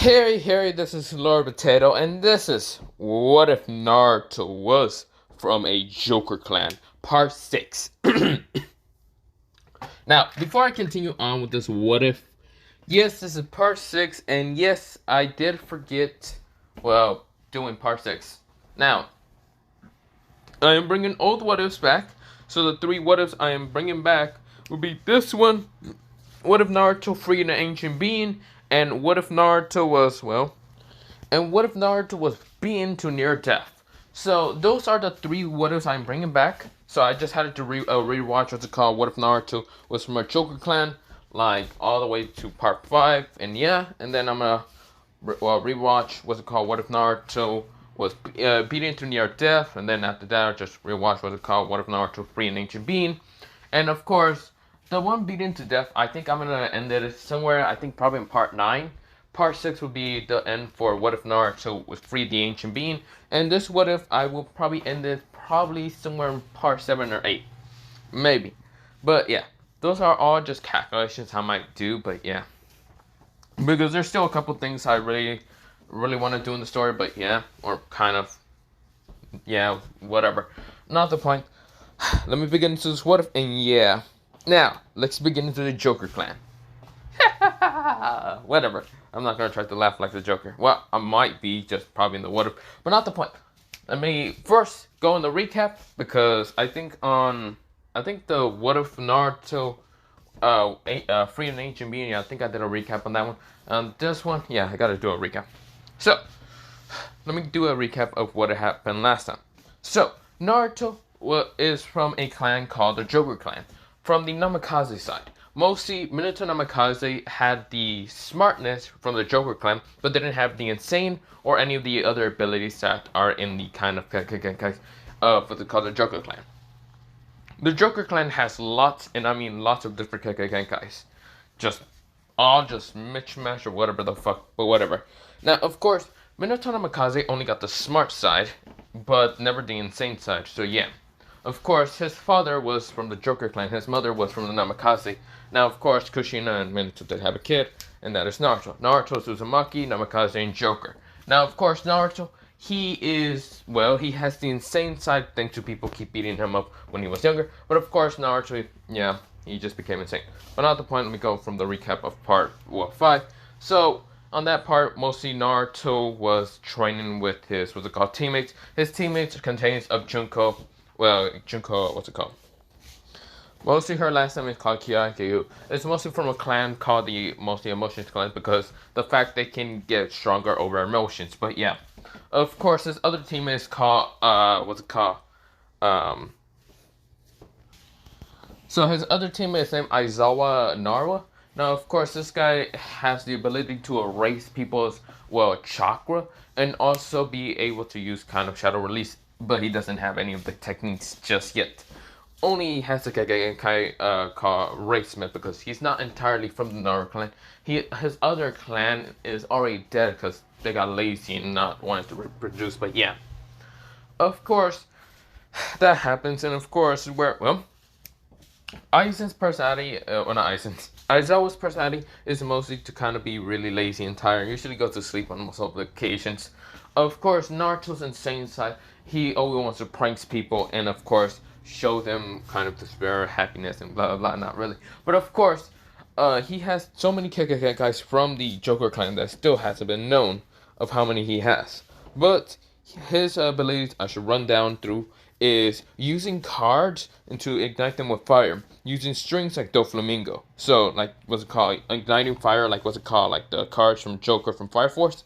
Hey, this is Lord Potato, and this is What If Naruto Was from a Joker Clan, Part 6. Now, before I continue on with this What If, yes, this is Part 6, and yes, I did forget, doing Part 6. Now, I am bringing old What Ifs back, so the three What Ifs I am bringing back will be this one, What If Naruto freed an ancient being, and What If Naruto was beaten to near death? So those are the three what ifs I'm bringing back. So I just had to rewatch what's it called. What if Naruto was from a Joker clan, like all the way to part 5, and yeah, and then I'm gonna rewatch what's it called. What if Naruto was beaten to near death, and then after that I just rewatch what's it called. What if Naruto free an ancient being, and of course the one beaten to death. I think I'm gonna end it somewhere. I think probably in part 9. Part 6 will be the end for What If Naruto was freed the ancient being. And this What If, I will probably end it probably somewhere in part 7 or 8. Maybe. But yeah, those are all just calculations I might do, but yeah. Because there's still a couple things I really want to do in the story, but yeah. Or kind of, yeah, whatever. Not the point. Let me begin into this What If, and yeah. Now, let's begin into the Joker clan. Whatever. I'm not gonna try to laugh like the Joker. Well, I might be, just probably in the water, but not the point. Let me first go in the recap, because I think the What If Naruto Free an Ancient Being, I think I did a recap on that one. This one, yeah, I gotta do a recap. So, let me do a recap of what happened last time. So, Naruto is from a clan called the Joker clan, from the Namikaze side. Mostly, Minato Namikaze had the smartness from the Joker clan, but didn't have the insane or any of the other abilities that are in the kind of what they call the Joker clan. The Joker clan has lots of different Kekkai's. Just mismatch or whatever the fuck, but whatever. Now, of course, Minato Namikaze only got the smart side, but never the insane side, so yeah. Of course, his father was from the Joker clan, his mother was from the Namikaze. Now, of course, Kushina and Minato did have a kid, and that is Naruto. Naruto is Uzumaki, Namikaze, and Joker. Now, of course, Naruto, he has the insane side thanks to people keep beating him up when he was younger. But of course, Naruto, yeah, he just became insane. But not the point, let me go from the recap of part 5. So, on that part, mostly Naruto was training with his, teammates. His teammates contains of Junko, what's it called? Mostly her last name is called Kyaikyu. It's mostly from a clan called the Mostly Emotions clan, because the fact they can get stronger over emotions. But yeah. Of course, his other team is called, So his other teammate is named Aizawa Narwa. Now, of course, this guy has the ability to erase people's, chakra, and also be able to use kind of shadow release, but he doesn't have any of the techniques just yet. Only has the called Racemith, because he's not entirely from the Naruto clan. His other clan is already dead because they got lazy and not wanting to reproduce, but yeah. Of course, that happens, and of course, Aizen's personality, Aizawa's personality is mostly to kind of be really lazy and tired. Usually goes to sleep on most of the occasions. Of course, Naruto's insane side, he always wants to prank people, and of course, show them kind of despair, happiness, and blah blah blah. Not really, but of course, he has so many guys from the Joker clan that still hasn't been known of how many he has. But his abilities I should run down through is using cards and to ignite them with fire, using strings like Doflamingo. So, like, what's it called? Igniting fire, like, like the cards from Joker from Fire Force.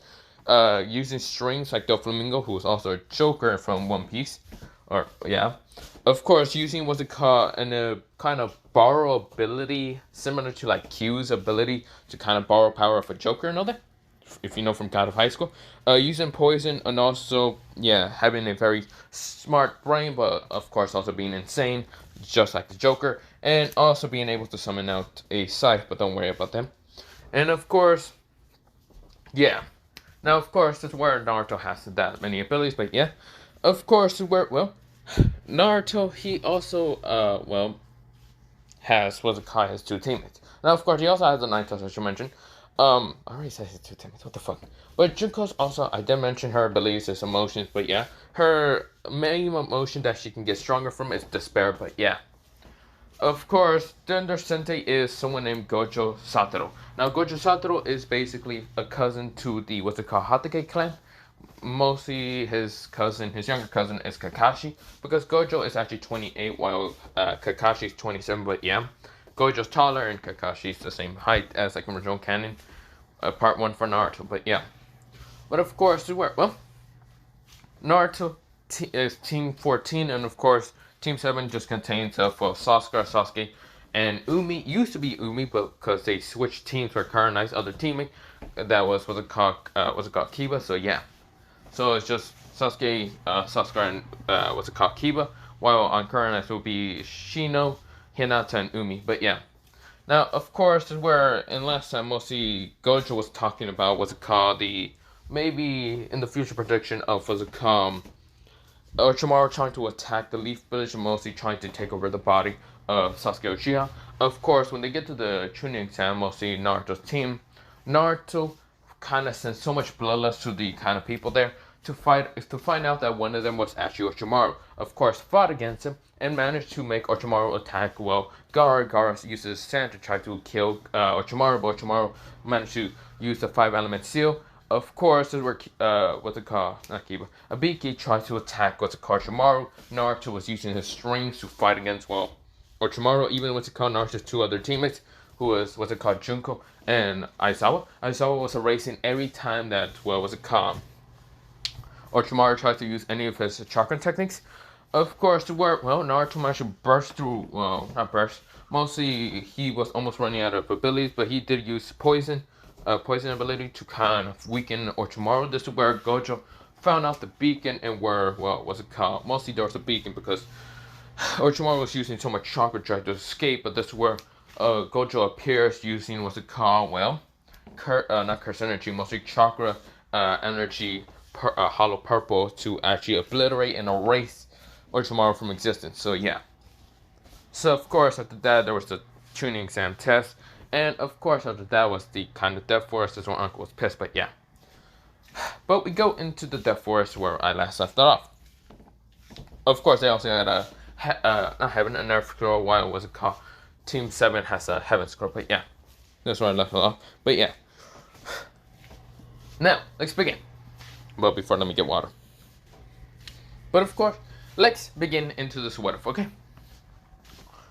Using strings like Doflamingo, who is also a Joker from One Piece. Or, yeah. Of course, using what's it called, a kind of borrow ability, similar to, like, Q's ability to kind of borrow power of a Joker and all that. If you know from God of High School, using poison, and also, yeah, having a very smart brain, but of course also being insane, just like the Joker, and also being able to summon out a scythe, but don't worry about them. And of course, yeah. Now, of course, that's where Naruto has that many abilities, but yeah. Of course, Naruto, he also, has his two teammates. Now, of course, he also has the Nine Tails, as you mentioned. I already said it 2 times. What the fuck? But Junko's also, I did mention her abilities as emotions, but yeah, her main emotion that she can get stronger from is despair. But yeah, of course, Thunder Sensei is someone named Gojo Satoru. Now, Gojo Satoru is basically a cousin to the what's it called, Hatake clan. Mostly his cousin, his younger cousin, is Kakashi, because Gojo is actually 28 while Kakashi is 27. But yeah, Gojo's taller and Kakashi's the same height as like original canon. Part 1 for Naruto, but yeah. But of course, well, Naruto is Team 14, and of course, Team 7 just contains of Sasuke, and Umi. Used to be Umi, but because they switched teams for Karanai's other teammate, that was was it called Kiba. So yeah, so it's just Sasuke, and what's it called, Kiba. While on Karanai's will be Shino, Hinata, and Umi. But yeah. Now, of course, this is where in last time mostly Gojo was talking about what's it called, the maybe in the future prediction of what's it called, Orochimaru trying to attack the Leaf Village and mostly trying to take over the body of Sasuke Uchiha. Of course, when they get to the Chunin exam, mostly Naruto's team, Naruto kind of sends so much bloodlust to the kind of people there to find out that one of them was actually Orochimaru. Of course, fought against him and managed to make Orochimaru attack. Well, Gaara uses sand to try to kill Orochimaru, but Orochimaru managed to use the 5-element seal. Of course, this is where, what's it called? Not Kiba. Abiki tried to attack what's it called, Orochimaru. Naruto was using his strings to fight against, well, Orochimaru, even what's it called, Naruto's 2 other teammates, who was, what's it called, Junko and Aizawa. Aizawa was erasing every time that, well, what's it called, Orochimaru tried to use any of his chakra techniques. Of course, to work, well, Naruto managed to burst through, well, not burst, mostly he was almost running out of abilities, but he did use poison ability to kind of weaken Orochimaru. This is where Gojo found out the beacon and where, well, what's it called? Mostly there was a beacon because Orochimaru was using so much chakra drive to escape, but this is where Gojo appears using, what's it called? Well, not curse energy, mostly chakra energy, hollow purple to actually obliterate and erase Orochimaru from existence. So yeah. So of course after that there was the tuning exam test. And of course, after that was the kind of Death Forest. This one Uncle was pissed, but yeah. But we go into the Death Forest where I last left it off. Of course, they also had not Heaven, an Earth scroll. Why was it called? Team 7 has a Heaven scroll, but yeah. That's where I left it off. But yeah. Now, let's begin. But before, let me get water. But of course, let's begin into this what if, okay?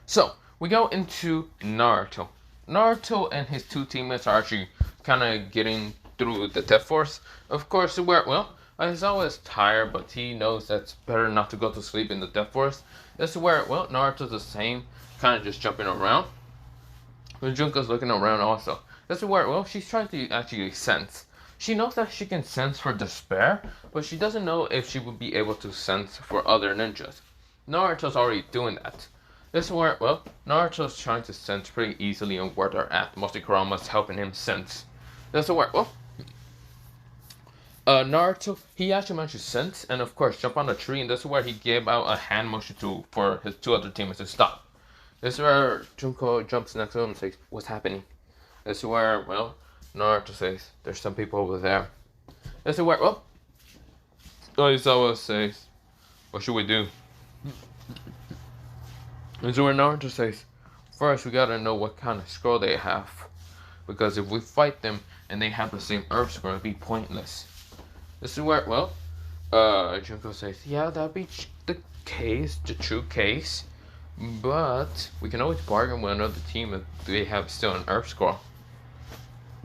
So, we go into Naruto. Naruto and his 2 teammates are actually kind of getting through the Death Forest. Of course, well, he's always tired, but he knows that's better not to go to sleep in the Death Forest. This is where, well, Naruto's the same, kind of just jumping around. And Junko's looking around also. This is where, well, she's trying to actually sense. She knows that she can sense for despair, but she doesn't know if she would be able to sense for other ninjas. Naruto's already doing that. This is where, well, Naruto's trying to sense pretty easily on where they're at. Mostly Kurama's helping him sense. This is where, well, Naruto, he actually managed to sense and of course jump on the tree, and this is where he gave out a hand motion for his 2 other teammates to stop. This is where Junko jumps next to him and says, "What's happening?" This is where, well, Naruto says, "There's some people over there." This is where, well, Aizawa says, "What should we do?" And so where Naruto says, "First we gotta know what kind of scroll they have. Because if we fight them and they have the same earth scroll, it'd be pointless." This is where, well, Junko says, "Yeah, that'd be the case, the true case. But we can always bargain with another team if they have still an earth scroll."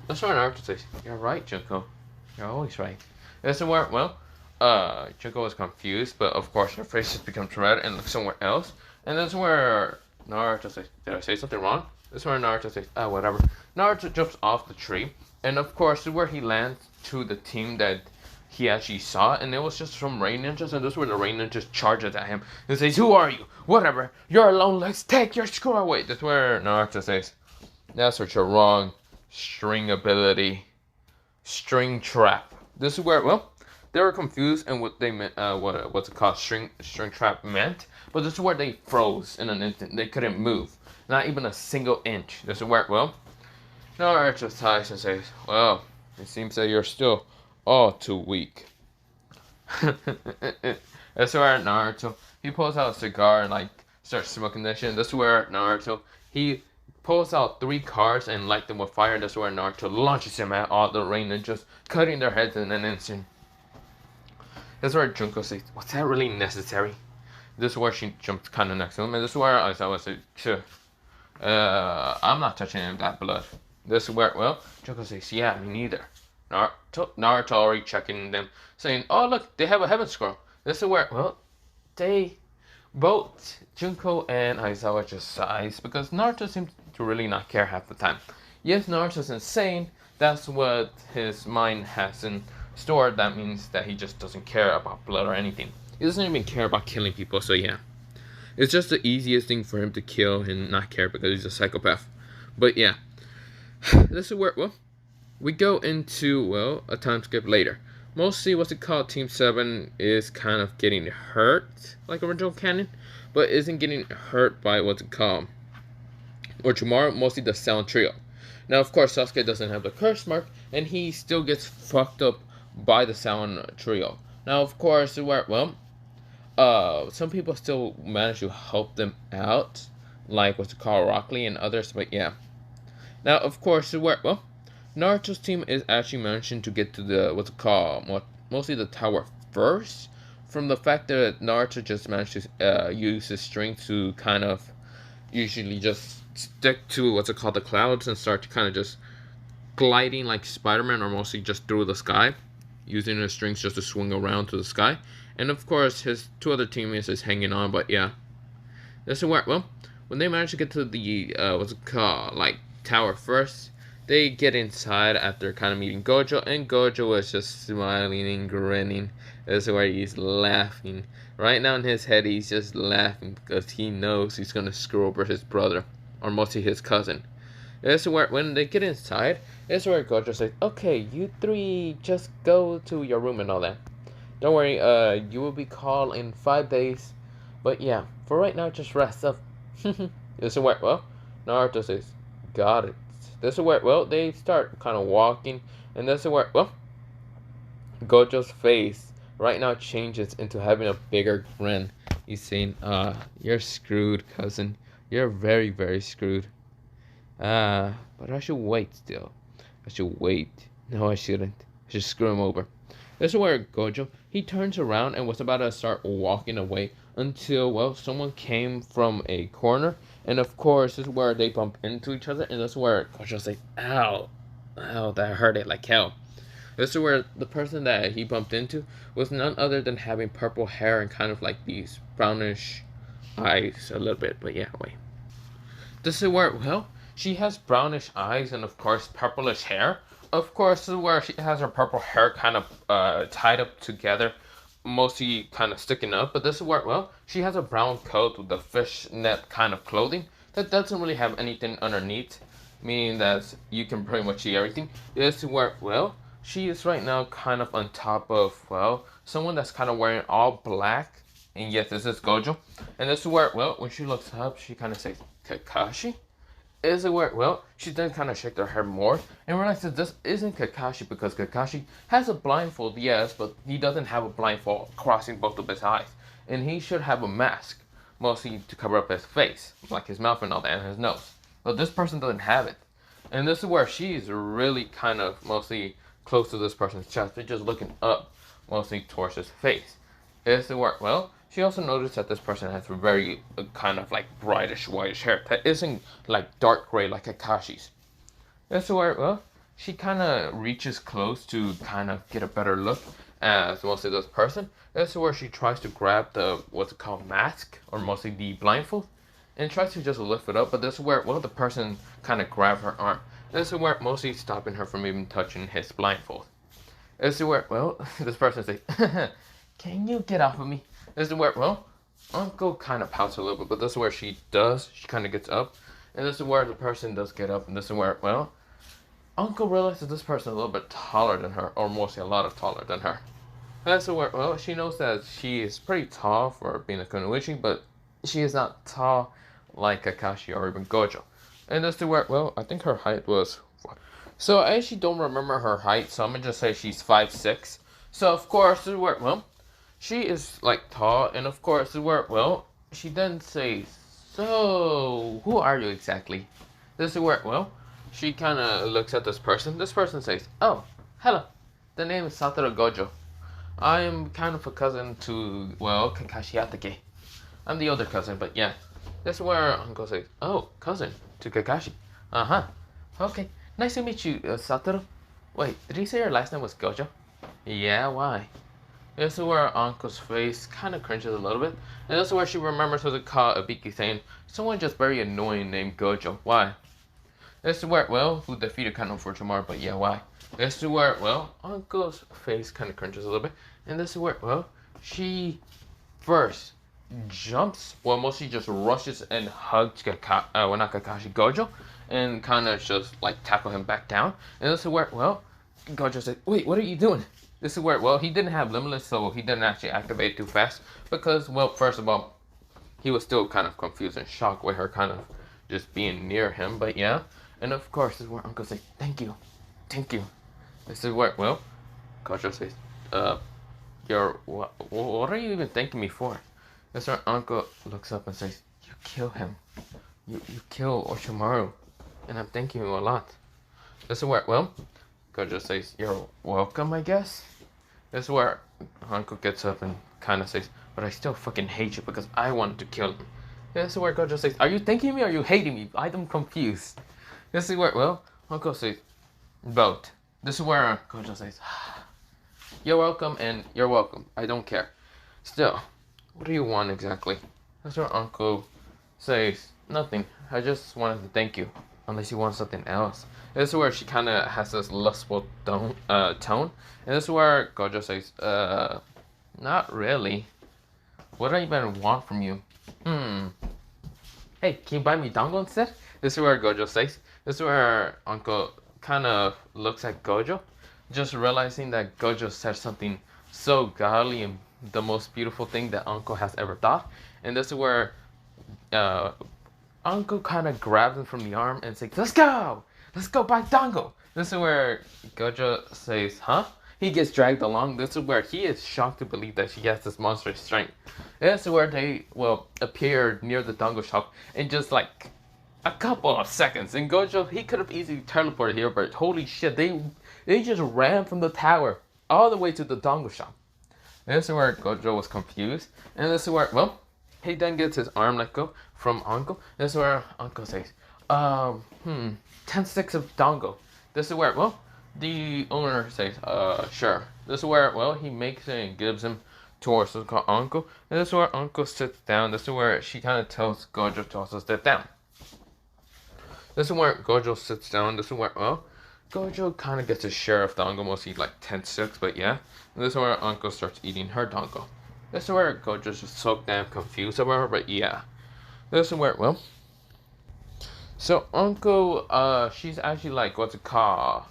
That's where Naruto says, "You're right, Junko. You're always right." This is where, well, Junko was confused, but of course her face just becomes red and looks somewhere else. And that's where Naruto says, "Did I say something wrong?" This is where Naruto says, whatever." Naruto jumps off the tree, and of course, this is where he lands to the team that he actually saw, and it was just some rain ninjas, and this is where the rain ninjas charges at him and says, "Who are you? Whatever. You're alone. Let's take your scroll away." That's where Naruto says, "That's what you're wrong. String ability. String trap." This is where, well, they were confused and what they meant, what's it called, string trap meant. But this is where they froze in an instant. They couldn't move, not even a single inch. This is where, well, Naruto sighs and says, well, it seems that you're still all too weak. That's where Naruto, he pulls out a cigar and like starts smoking that shit. And that's where Naruto, he pulls out 3 cards and light them with fire. And that's where Naruto launches him at all the rain and just cutting their heads in an instant. That's where Junko says, was that really necessary? This is where she jumps kind of next to him. And this is where Aizawa says, sure. I'm not touching any of that blood. This is where, well, Junko says, yeah, me neither. Naruto already checking them, saying, oh, look, they have a heaven scroll. This is where, well, they both, Junko and Aizawa just sighs because Naruto seems to really not care half the time. Yes, Naruto's insane. That's what his mind has in store. That means that he just doesn't care about blood or anything. He doesn't even care about killing people, so yeah. It's just the easiest thing for him to kill and not care because he's a psychopath. But yeah. This is where, well, we go into, well, a time skip later. Mostly what's it called, Team 7 is kind of getting hurt, like original canon, but isn't getting hurt by what's it called, Orochimaru, mostly the Sound Trio. Now, of course, Sasuke doesn't have the curse mark, and he still gets fucked up by the Sound Trio. Now, of course, where, well, some people still manage to help them out, like what's it called, Rock Lee and others, but yeah. Now, of course, where, well, Naruto's team is actually managing to get to the, what's it called, mostly the tower first, from the fact that Naruto just managed to use his strength to kind of usually just stick to, what's it called, the clouds and start to kind of just gliding like Spider-Man or mostly just through the sky, using his strings just to swing around to the sky. And of course, his 2 other teammates is hanging on, but yeah. This is where, well, when they manage to get to the, what's it called, like, tower first, they get inside after kind of meeting Gojo, and Gojo is just smiling and grinning. This is where he's laughing. Right now in his head, he's just laughing because he knows he's gonna screw over his brother, or mostly his cousin. This is where, when they get inside, this is where Gojo says, okay, you 3 just go to your room and all that. Don't worry, you will be called in 5 days. But yeah, for right now, just rest up. This is where, well, Naruto says, got it. This is where, well, they start kind of walking, and this is where, well, Gojo's face right now changes into having a bigger grin. He's saying, you're screwed, cousin. You're very, very screwed. But I should wait still. I should wait. No, I shouldn't. I should screw him over. This is where Gojo, he turns around and was about to start walking away until, well, someone came from a corner. And of course, this is where they bump into each other. And this is where Gojo's like, ow, ow, that hurt it like hell. This is where the person that he bumped into was none other than having purple hair and kind of like these brownish eyes a little bit. But yeah, wait. This is where, well, she has brownish eyes and of course purplish hair. Of course, this is where she has her purple hair kind of tied up together, mostly kind of sticking up. But this is where, well, she has a brown coat with the fishnet kind of clothing that doesn't really have anything underneath, meaning that you can pretty much see everything. This is where, well, she is right now kind of on top of, well, someone that's kind of wearing all black. And yes, this is Gojo. And this is where, well, when she looks up, she kind of says, Kakashi? Is it where, well, she then kind of shake her head more and realizes that this isn't Kakashi because Kakashi has a blindfold, yes, but he doesn't have a blindfold crossing both of his eyes. And he should have a mask, mostly to cover up his face, like his mouth and all that, and his nose. But this person doesn't have it. And this is where she's really kind of mostly close to this person's chest. They're just looking up, mostly towards his face. Is it where, well, she also noticed that this person has very kind of like brightish whitish hair that isn't like dark gray like Akashi's. That's where, well, she kind of reaches close to kind of get a better look as mostly this person. That's where she tries to grab the, what's it called, mask, or mostly the blindfold, and tries to just lift it up. But this is where, well, the person kind of grabbed her arm. This is where mostly stopping her from even touching his blindfold. This is where, well, this person says, can you get off of me? This is where, well, Uncle kind of pouts a little bit, but this is where she does. She kind of gets up. And this is where the person does get up. And this is where, well, Uncle realizes this person is a little bit taller than her, or mostly a lot of taller than her. And this is where, well, she knows that she is pretty tall for being a Kunoichi, but she is not tall like Kakashi or even Gojo. And this is where, well, I think her height was So I actually don't remember her height, so I'm gonna just say she's 5'6". So of course, this is where, well, she is like tall, and of course, this is where, well, she then says, "So, who are you exactly?" This is where, well, she kind of looks at this person. This person says, "Oh, hello. The name is Satoru Gojo. I am kind of a cousin to, well, Kakashi Hatake. I'm the older cousin, but yeah." This is where Uncle says, "Oh, cousin to Kakashi. Uh huh. Okay. Nice to meet you, Satoru. Wait, did you say your last name was Gojo?" "Yeah, why?" This is where Uncle's face kind of cringes a little bit, and this is where she remembers how to call Ibiki saying, "Someone just very annoying named Gojo. Why?" This is where, well, who defeated Kano for tomorrow, but yeah, why? This is where, well, Uncle's face kind of cringes a little bit, and this is where, well, she first jumps, well, mostly just rushes and hugs not Kakashi, Gojo, and kind of just like tackle him back down. And this is where, well, Gojo said, "Wait, what are you doing?" This is where, well, he didn't have Limitless, so he didn't actually activate too fast because, well, first of all, he was still kind of confused and shocked with her kind of just being near him. But yeah, and of course, this is where Uncle says, "Thank you, thank you." This is where, well, Gojo says, what are you even thanking me for?" Mr. Uncle looks up and says, "You kill him. You kill Oshimaru. And I'm thanking you a lot." This is where, well, Gojo says, "You're welcome, I guess." This is where Uncle gets up and kind of says, "But I still fucking hate you because I wanted to kill him." This is where Gojo says, "Are you thanking me or are you hating me? I'm confused." This is where, well, Uncle says, "Both." This is where Gojo says, "You're welcome and you're welcome. I don't care. Still, what do you want exactly?" That's where Uncle says, "Nothing. I just wanted to thank you. Unless you want something else." This is where she kind of has this lustful tone. And this is where Gojo says, not really. What do I even want from you? Hey, can you buy me dango instead?" This is where Gojo says. This is where Uncle kind of looks at Gojo, just realizing that Gojo said something so godly and the most beautiful thing that Uncle has ever thought. And this is where Uncle kind of grabs him from the arm and says, "Let's go! Let's go buy dango!" This is where Gojo says, "Huh?" He gets dragged along. This is where he is shocked to believe that she has this monstrous strength. This is where they will appear near the dango shop in just like a couple of seconds. And Gojo, he could have easily teleported here, but holy shit, they just ran from the tower all the way to the dango shop. This is where Gojo was confused. And this is where, well, he then gets his arm let go from Uncle. This is where Uncle says, 10 sticks of dango. This is where, well, the owner says, sure. This is where, well, he makes it and gives him towards what's called Uncle. And this is where Uncle sits down. This is where she kind of tells Gojo to also sit down. This is where Gojo sits down. This is where, well, Gojo kind of gets his share of dango, mostly like 10 sticks, but yeah. And this is where Uncle starts eating her dango. This is where Gojo's just so damn confused about her, but yeah. This is where, well, so Uncle, she's actually like, what's it called,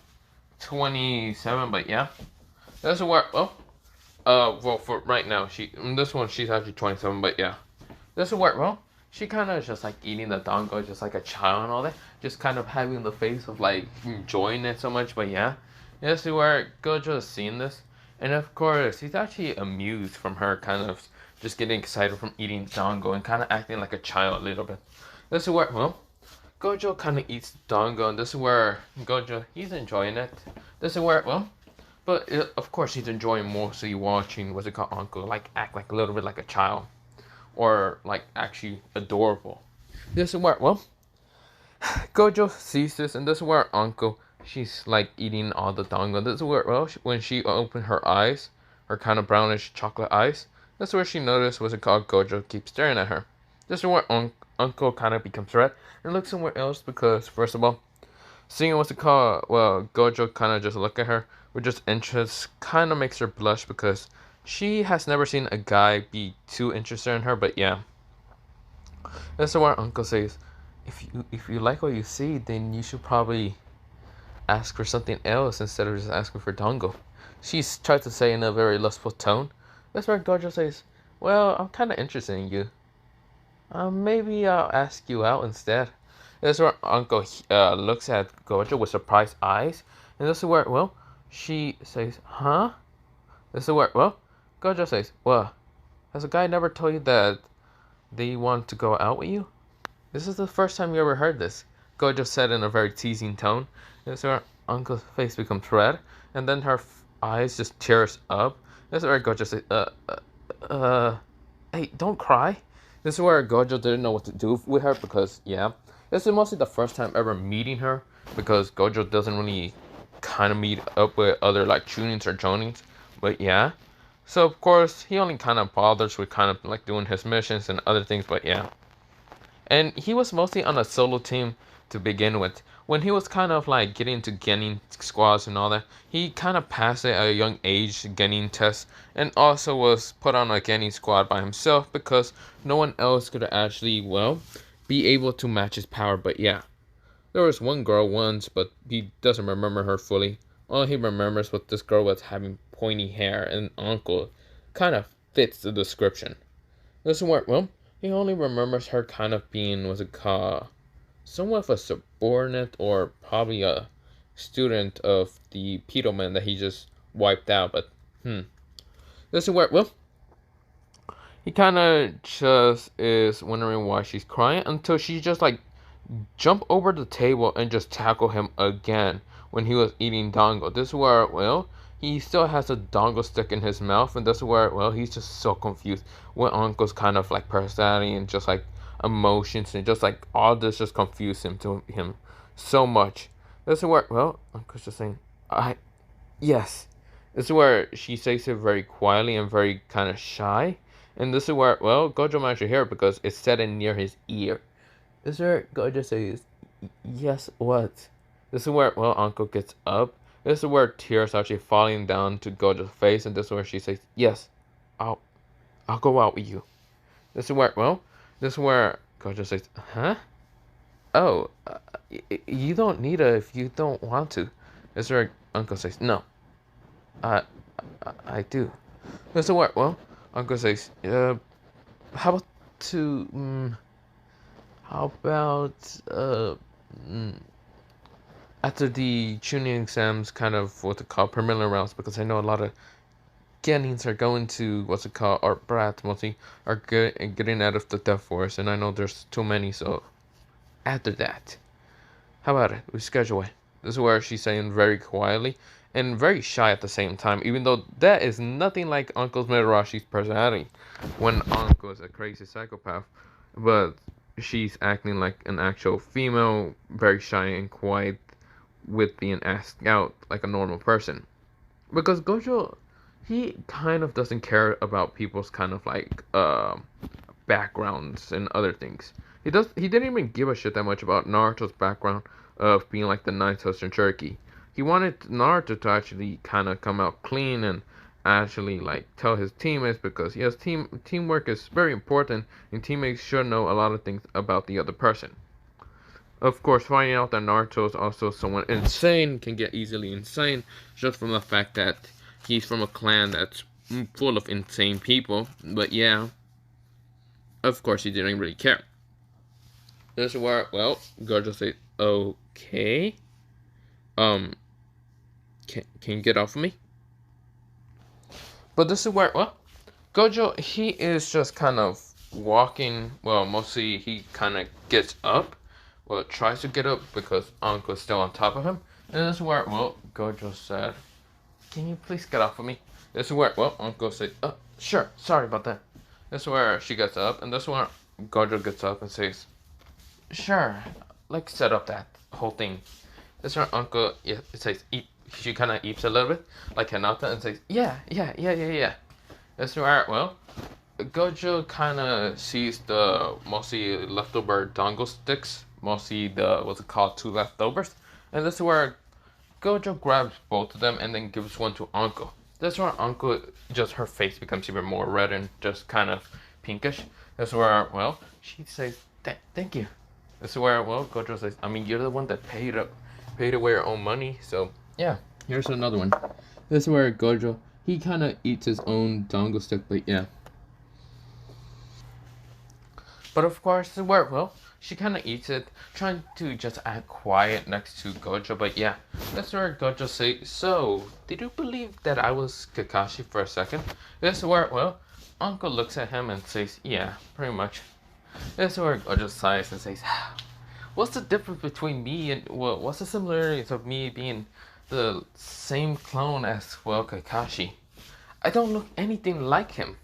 27, but yeah. This is where, well, well, for right now, this one, she's actually 27, but yeah. This is where, well, she kind of is just like eating the dango just like a child and all that. Just kind of having the face of like enjoying it so much, but yeah. This is where Gojo is seeing this. And of course, he's actually amused from her kind of just getting excited from eating dango and kind of acting like a child a little bit. This is where, well, Gojo kind of eats dango, and this is where Gojo, he's enjoying it. This is where, well, but of course he's enjoying mostly watching, what's it called, Uncle, like act like a little bit like a child. Or like actually adorable. This is where, well, Gojo sees this, and this is where Uncle, she's like eating all the dango. This is where, well, when she opened her eyes, her kind of brownish chocolate eyes, that's where she noticed what's it called, Gojo keeps staring at her. This is where Uncle kind of becomes red and looks somewhere else because, first of all, seeing what's it called, well, Gojo kind of just look at her with just interest, kind of makes her blush because she has never seen a guy be too interested in her, but yeah. That's where Uncle says, if you like what you see, then you should probably ask for something else instead of just asking for dango. She's tried to say in a very lustful tone. That's where Gojo says, well, I'm kind of interested in you. Maybe I'll ask you out instead. This is where Uncle looks at Gojo with surprised eyes, and this is where, well, she says, huh? This is where, well, Gojo says, well, has a guy never told you that they want to go out with you? This is the first time you ever heard this. Gojo said in a very teasing tone. This is where Uncle's face becomes red, and then her eyes just tears up. This is where Gojo says, hey, don't cry. This is where Gojo didn't know what to do with her because, yeah, this is mostly the first time ever meeting her because Gojo doesn't really kind of meet up with other like tunings or jonings. But yeah, so of course he only kind of bothers with kind of like doing his missions and other things. But yeah, and he was mostly on a solo team to begin with. When he was kind of like getting into Genin squads and all that, he kind of passed at a young age Genin test and also was put on a Genin squad by himself because no one else could actually, well, be able to match his power. But yeah, there was one girl once, but he doesn't remember her fully. All he remembers was this girl was having pointy hair and uncle kind of fits the description. Doesn't work well. He only remembers her kind of being, what's it called, somewhat of a subordinate or probably a student of the pedo man that he just wiped out. But doesn't work well. He kind of just is wondering why she's crying until she just like jump over the table and just tackle him again when he was eating dongo. This is where, well, he still has a dongo stick in his mouth, and this is where, well, he's just so confused with Uncle's kind of like personality and just like emotions and just like all this just confused him so much. This is where, well, Uncle's just saying, yes. This is where she says it very quietly and very kind of shy. And this is where, well, Gojo managed to hear it because it's set in near his ear. This is where Gojo says, yes, what? This is where, well, Uncle gets up. This is where tears are actually falling down to Gojo's face. And this is where she says, yes, I'll go out with you. This is where, well, this is where Gojo says, huh? Oh, you don't need it if you don't want to. This is where Uncle says, no, I, I do. This is where, well, Uncle says, how about to, how about, after the tuning exams, kind of what they call preliminary rounds, because I know a lot of Genins are going to, what's it called, or brats mostly, are good and getting out of the Death Force, and I know there's too many, so after that, how about it? We schedule it. This is where she's saying very quietly and very shy at the same time, even though that is nothing like Uncle's Midarashi's personality when Uncle is a crazy psychopath, but she's acting like an actual female, very shy and quiet, with being asked out like a normal person. Because Gojo, he kind of doesn't care about people's kind of like backgrounds and other things. He didn't even give a shit that much about Naruto's background of being like the ninth host in Turkey. He wanted Naruto to actually kind of come out clean and actually like tell his teammates because yes, teamwork is very important and teammates should know a lot of things about the other person. Of course, finding out that Naruto is also someone insane can get easily insane just from the fact that he's from a clan that's full of insane people. But yeah, of course, he didn't really care. This is where, well, Gojo said, okay, can you get off of me? But this is where, well, Gojo, he is just kind of walking, well, mostly he kind of gets up, well, tries to get up because Uncle's still on top of him. And this is where, well, Gojo said, can you please get off of me? This is where, well, Uncle said, sure, sorry about that. This is where she gets up, and this is where Gojo gets up and says, sure, let's set up that whole thing. This is where Uncle, yeah, it says, eat. She kind of eats a little bit, like Hinata, and says, yeah. This is where, well, Gojo kind of sees the mostly leftover dongle sticks, mostly the, what's it called, 2 leftovers. And this is where Gojo grabs both of them and then gives one to Uncle. This is where Uncle, just her face becomes even more red and just kind of pinkish. This is where, well, she says, thank you. This is where, well, Gojo says, I mean, you're the one that paid away your own money, so yeah, here's another one. This is where Gojo, he kind of eats his own dongle stick, but yeah. But of course, where well, she kind of eats it, trying to just act quiet next to Gojo. But yeah, that's where Gojo say, "So, did you believe that I was Kakashi for a second?" That's where well, Uncle looks at him and says, "Yeah, pretty much." That's where Gojo sighs and says, "What's the difference between me and well, what's the similarities of me being the same clone as well Kakashi? I don't look anything like him."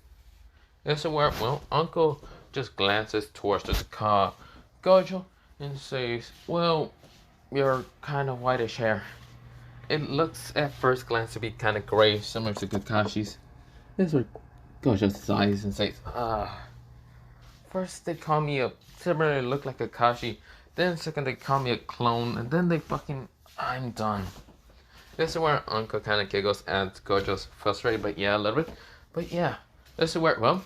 That's where well, Uncle just glances towards the car, Gojo, and says, "Well, you're kind of whitish hair. It looks at first glance to be kind of gray, similar to Kakashi's." This is where Gojo sighs and says, first they call me a similarly look like Kakashi, then second they call me a clone, and then they fucking, I'm done." This is where Uncle kind of giggles and Gojo's frustrated, but yeah, a little bit. But yeah, this is where, well,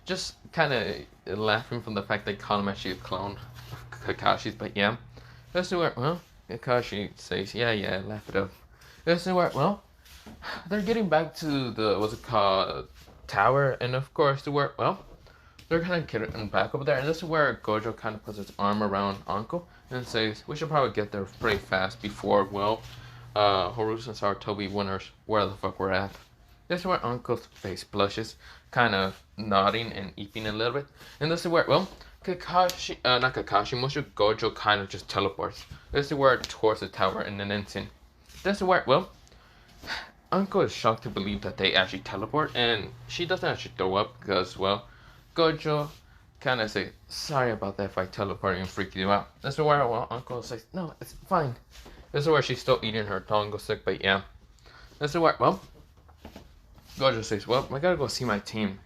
just kind of laughing from the fact they call him actually a clone of Kakashi's, but yeah. This is where, well, Kakashi says, yeah, laugh it up. This is where, well, they're getting back to the, what's it called, tower, and of course, the where, well, they're kind of getting back over there, and this is where Gojo kind of puts his arm around Uncle and says, "We should probably get there pretty fast before, well, Horus and Sarutobi winners, where the fuck we're at." This is where Uncle's face blushes, kind of nodding and eeping a little bit. And this is where, well, Kakashi, not Kakashi, most of Gojo kind of just teleports. This is where towards the tower in an instant. This is where, well, Uncle is shocked to believe that they actually teleport, and she doesn't actually throw up because, well, Gojo kind of say, "Sorry about that if I teleport and freak you out." This is where, well, Uncle says, "No, it's fine." This is where she's still eating her tongue stick, but yeah. This is where, well, Gojo says, "Well, I gotta go see my team."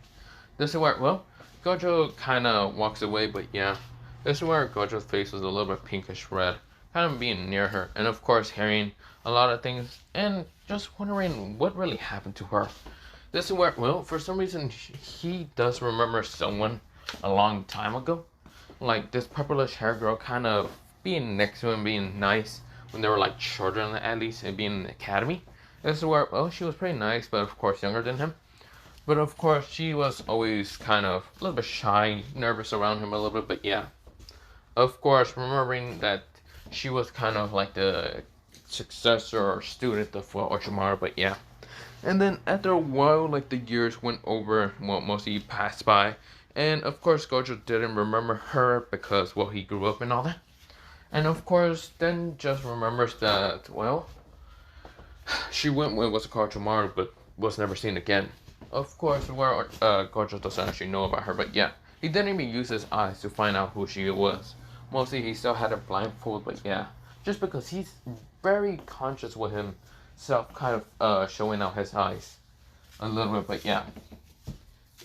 This is where, well, Gojo kind of walks away, but yeah. This is where Gojo's face was a little bit pinkish red, kind of being near her, and of course hearing a lot of things, and just wondering what really happened to her. This is where, well, for some reason, he does remember someone a long time ago. Like this purplish hair girl kind of being next to him, being nice when they were like children at least, and being in the academy. This is where, well, she was pretty nice, but of course younger than him. But of course, she was always kind of a little bit shy, nervous around him a little bit, but yeah. Of course, remembering that she was kind of like the successor or student of Orochimaru, but yeah. And then after a while, like the years went over, well, mostly passed by, and of course Gojo didn't remember her because, well, he grew up and all that. And of course, then just remembers that, well, she went with what's called Orochimaru, but was never seen again. Of course, where Gojo doesn't actually know about her, but yeah, he didn't even use his eyes to find out who she was. Mostly, he still had her blindfold, but yeah, just because he's very conscious with himself, kind of showing out his eyes a little bit, but yeah.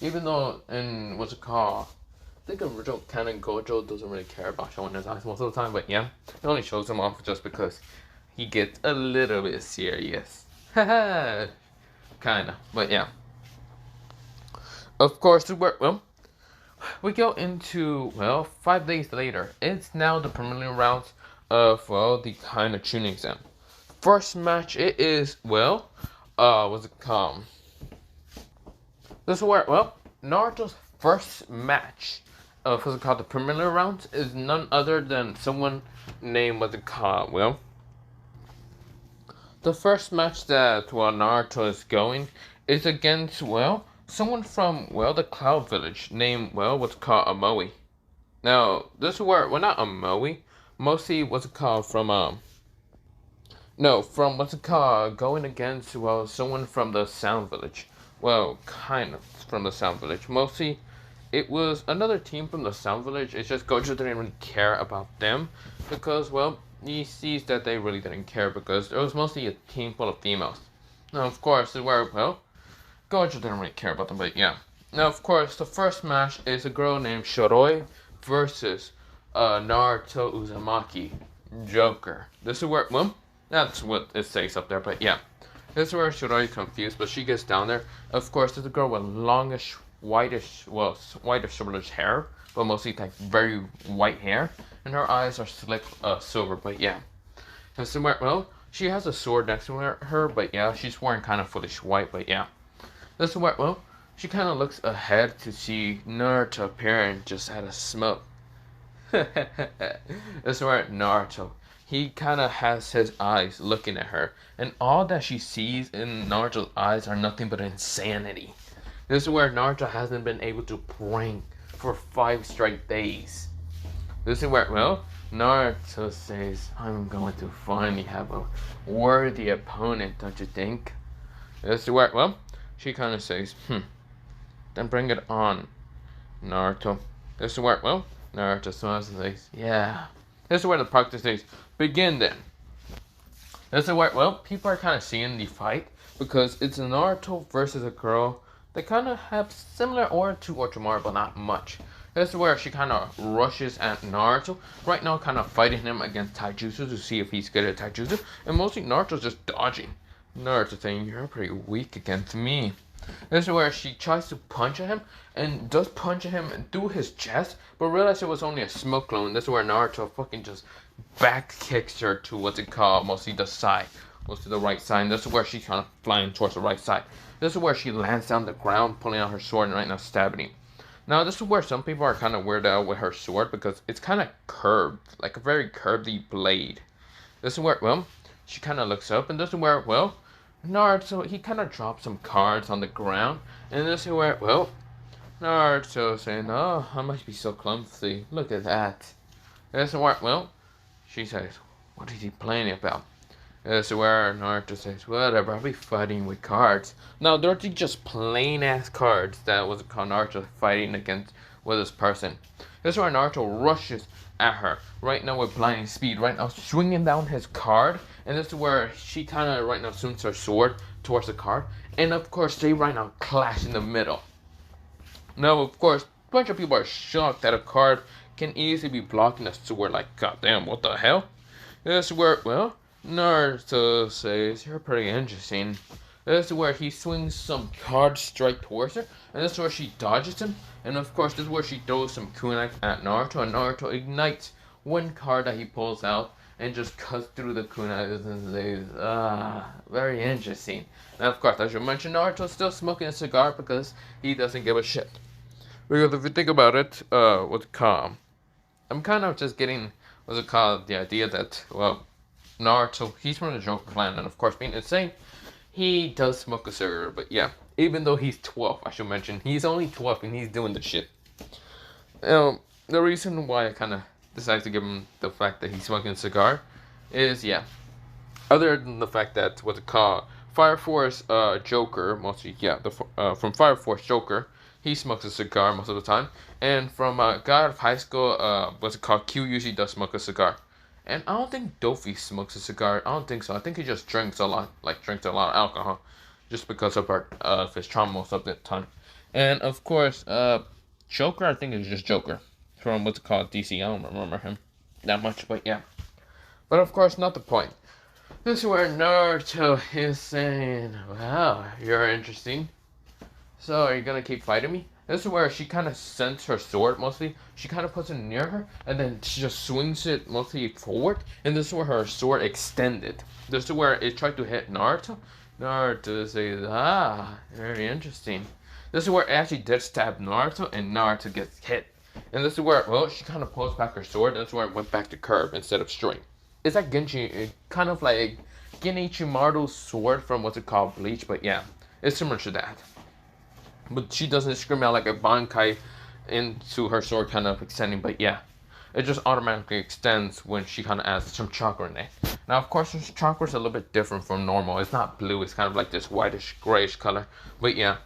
Even though in what's it called, I think original canon Gojo doesn't really care about showing his eyes most of the time, but yeah, he only shows them off just because he gets a little bit serious. Haha, kinda, but yeah. Of course, well, we go into, well, 5 days later. It's now the preliminary rounds of, well, the kind of tuning exam. First match, it is, well, what's it called? This is where, well, Naruto's first match of what's it called, the preliminary rounds, is none other than someone named, what's it called, well, the first match that, well, Naruto is going is against, well, someone from, well, the Cloud Village named, well, what's called Amoe. Now, this is where, well, not Amoe, mostly what's it called from, no, from what's it called, going against, well, someone from the Sound Village. Well, kind of from the Sound Village. Mostly, it was another team from the Sound Village. It's just Gojo didn't really care about them because, well, he sees that they really didn't care because it was mostly a team full of females. Now, of course, this is where, well, Gojo didn't really care about them, but yeah. Now, of course, the first match is a girl named Shiroi versus Naruto Uzumaki, Joker. This is where, well, that's what it says up there, but yeah. This is where Shiroi confused, but she gets down there. Of course, there's a girl with longish, whitish, well, whitish silverish hair, but mostly like very white hair, and her eyes are slick silver, but yeah. This is where, well, she has a sword next to her, but yeah, she's wearing kind of foolish white, but yeah. This is where, well, she kind of looks ahead to see Naruto appearing just at a smoke. That's where Naruto. He kind of has his eyes looking at her, and all that she sees in Naruto's eyes are nothing but insanity. This is where Naruto hasn't been able to prank for 5 straight days. This is where, well, Naruto says, I'm going to finally have a worthy opponent, don't you think? This is where, well, she kind of says, then bring it on, Naruto. This is where, well, Naruto smiles and says, yeah. This is where the practice days begin then. This is where, well, people are kind of seeing the fight because it's Naruto versus a girl. They kind of have similar aura to Orochimaru, but not much. This is where she kind of rushes at Naruto. Right now, kind of fighting him against Taijutsu to see if he's good at Taijutsu. And mostly Naruto's just dodging. Naruto saying, you're pretty weak against me. This is where she tries to punch at him and does punch at him through his chest, but realizes it was only a smoke clone. This is where Naruto fucking just back kicks her to what's it called, mostly the side, mostly the right side. And this is where she's kind of flying towards the right side. This is where she lands down the ground, pulling out her sword and right now stabbing him. Now this is where some people are kind of weirded out with her sword because it's kind of curved, like a very curvy blade. This is where, well, she kind of looks up, and this is where, well, Naruto, he kind of drops some cards on the ground, and this is where, well, Naruto saying, oh, I must be so clumsy, look at that. This is where, well, she says, what is he playing about? This is where Naruto says, whatever, I'll be fighting with cards. Now, they're just plain ass cards that was called Naruto fighting against with this person. This is where Naruto rushes at her right now with blinding speed, right now swinging down his card, and this is where she kind of right now swings her sword towards the card, and of course they right now clash in the middle. Now of course a bunch of people are shocked that a card can easily be blocking a sword, like goddamn, what the hell? This is where, well, Naruto says, you're pretty interesting. This is where he swings some cards straight towards her, and this is where she dodges him. And of course, this is where she throws some kunai at Naruto, and Naruto ignites one card that he pulls out and just cuts through the kunai and says, very interesting. And of course, as you mentioned, Naruto's still smoking a cigar because he doesn't give a shit. Because if you think about it, what's it called? I'm kind of just getting, what's it called, the idea that, well, Naruto, he's from the Joker clan, and of course, being insane, he does smoke a cigar, but yeah, even though he's 12, I should mention, he's only 12 and he's doing the shit. The reason why I kind of decided to give him the fact that he's smoking a cigar is, yeah, other than the fact that, what's it called, Fire Force Joker, mostly, yeah, from Fire Force Joker, he smokes a cigar most of the time, and from God of High School, what's it called, Q usually does smoke a cigar. And I don't think Dofi smokes a cigar. I don't think so. I think he just drinks a lot, drinks a lot of alcohol, just because of his trauma most of the time. And of course, Joker, I think is just Joker from what's it called, DC. I don't remember him that much, but yeah. But of course, not the point. This is where Naruto is saying, "Wow, you're interesting. So are you gonna keep fighting me?" This is where she kind of sends her sword mostly. She kind of puts it near her, and then she just swings it mostly forward. And this is where her sword extended. This is where it tried to hit Naruto. Naruto says, very interesting. This is where it actually did stab Naruto, and Naruto gets hit. And this is where, well, she kind of pulls back her sword, and this is where it went back to curve instead of straight. It's like kind of like Genichimaru's sword from what's it called, Bleach, but yeah, it's similar to that. But she doesn't scream out like a Bankai into her sword kind of extending, but yeah. It just automatically extends when she kind of adds some chakra in it. Now, of course, this chakra is a little bit different from normal. It's not blue, it's kind of like this whitish, grayish color. But yeah,